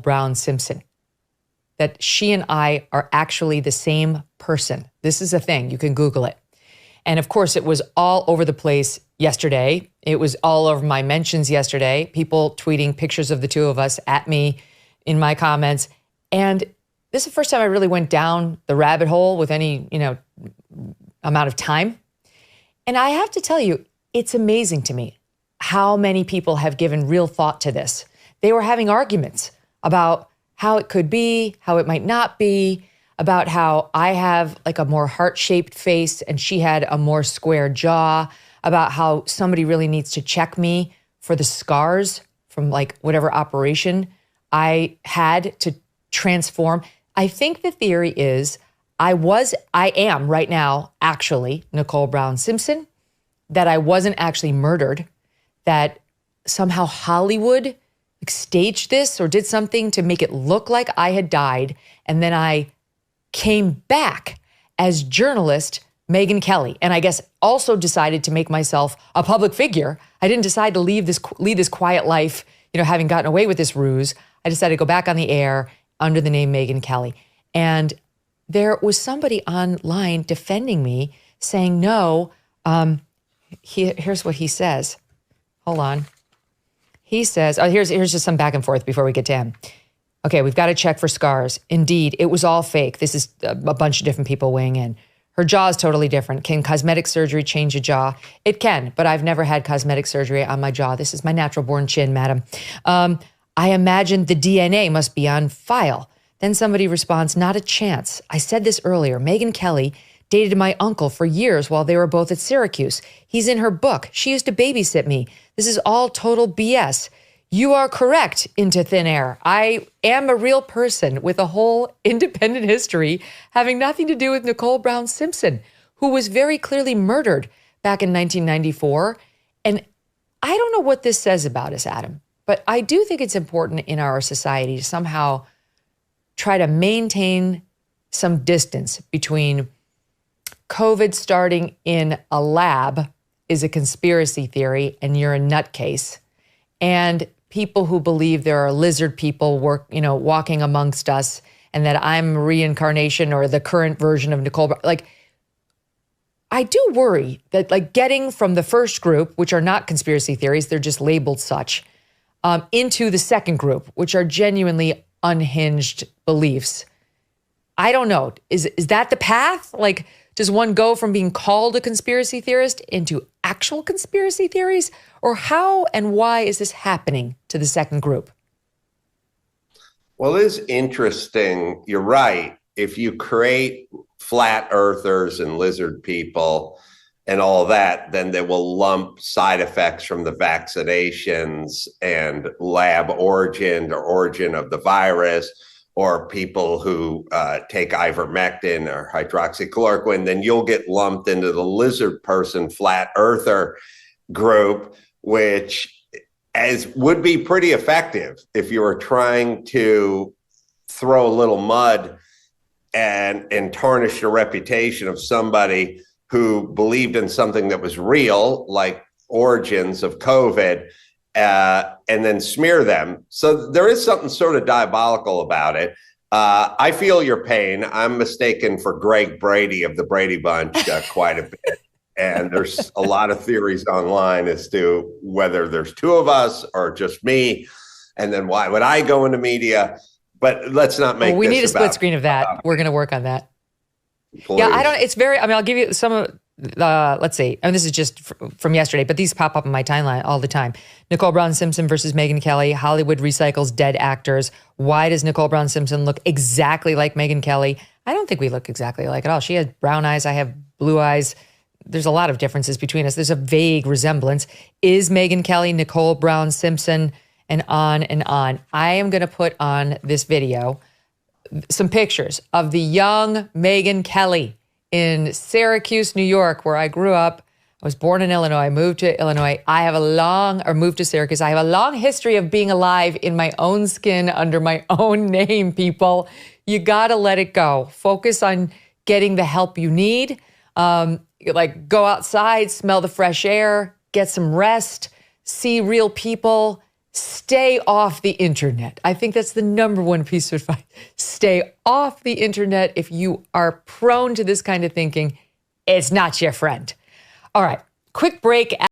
Brown Simpson, that she and I are actually the same person. This is a thing. You can Google it. And of course, it was all over the place yesterday. It was all over my mentions yesterday, people tweeting pictures of the two of us at me in my comments. And this is the first time I really went down the rabbit hole with any, amount of time. And I have to tell you, it's amazing to me how many people have given real thought to this. They were having arguments about how it could be, how it might not be, about how I have like a more heart-shaped face and she had a more square jaw, about how somebody really needs to check me for the scars from like whatever operation I had to transform. I think the theory is I am right now actually Nicole Brown Simpson, that I wasn't actually murdered, that somehow Hollywood staged this or did something to make it look like I had died. And then I came back as journalist Megyn Kelly. And I guess also decided to make myself a public figure. I didn't decide to lead this quiet life, having gotten away with this ruse. I decided to go back on the air under the name Megyn Kelly. And there was somebody online defending me saying, no, here's what he says. Hold on. He says, here's just some back and forth before we get to him. Okay, we've got to check for scars. Indeed, it was all fake. This is a bunch of different people weighing in. Her jaw is totally different. Can cosmetic surgery change a jaw? It can, but I've never had cosmetic surgery on my jaw. This is my natural born chin, madam. I imagine the DNA must be on file. Then somebody responds, not a chance. I said this earlier. Megyn Kelly dated my uncle for years while they were both at Syracuse. He's in her book. She used to babysit me. This is all total BS. You are correct, into thin air. I am a real person with a whole independent history having nothing to do with Nicole Brown Simpson, who was very clearly murdered back in 1994. And I don't know what this says about us, Adam, but I do think it's important in our society to somehow try to maintain some distance between COVID starting in a lab is a conspiracy theory and you're a nutcase, and people who believe there are lizard people walking amongst us and that I'm reincarnation or the current version of Nicole. Like, I do worry that like getting from the first group, which are not conspiracy theories, they're just labeled such, into the second group, which are genuinely unhinged beliefs. I don't know. Is that the path? Like, does one go from being called a conspiracy theorist into actual conspiracy theories? Or how and why is this happening to the second group? Well, it is interesting. You're right. If you create flat earthers and lizard people and all that, then they will lump side effects from the vaccinations and lab origin or origin of the virus, or people who take ivermectin or hydroxychloroquine, then you'll get lumped into the lizard person, flat earther group, which would be pretty effective if you were trying to throw a little mud and tarnish the reputation of somebody who believed in something that was real, like origins of COVID, and then smear them. So there is something sort of diabolical about it. I feel your pain. I'm mistaken for Greg Brady of the Brady Bunch quite a bit. And there's a lot of theories online as to whether there's two of us or just me. And then why would I go into media? But let's not make we need a split screen of that. We're going to work on that. Please. Yeah, I'll give you some of, let's see. And this is just from yesterday, but these pop up in my timeline all the time. Nicole Brown Simpson versus Megyn Kelly. Hollywood recycles dead actors. Why does Nicole Brown Simpson look exactly like Megyn Kelly? I don't think we look exactly alike at all. She has brown eyes. I have blue eyes. There's a lot of differences between us. There's a vague resemblance. Is Megyn Kelly Nicole Brown Simpson? And on and on. I am going to put on this video some pictures of the young Megyn Kelly in Syracuse, New York, where I grew up. I was born in Illinois, moved to Illinois. Moved to Syracuse. I have a long history of being alive in my own skin under my own name, people. You got to let it go. Focus on getting the help you need. Like go outside, smell the fresh air, get some rest, see real people, stay off the internet. I think that's the number one piece of advice. Stay off the internet. If you are prone to this kind of thinking, it's not your friend. All right, quick break.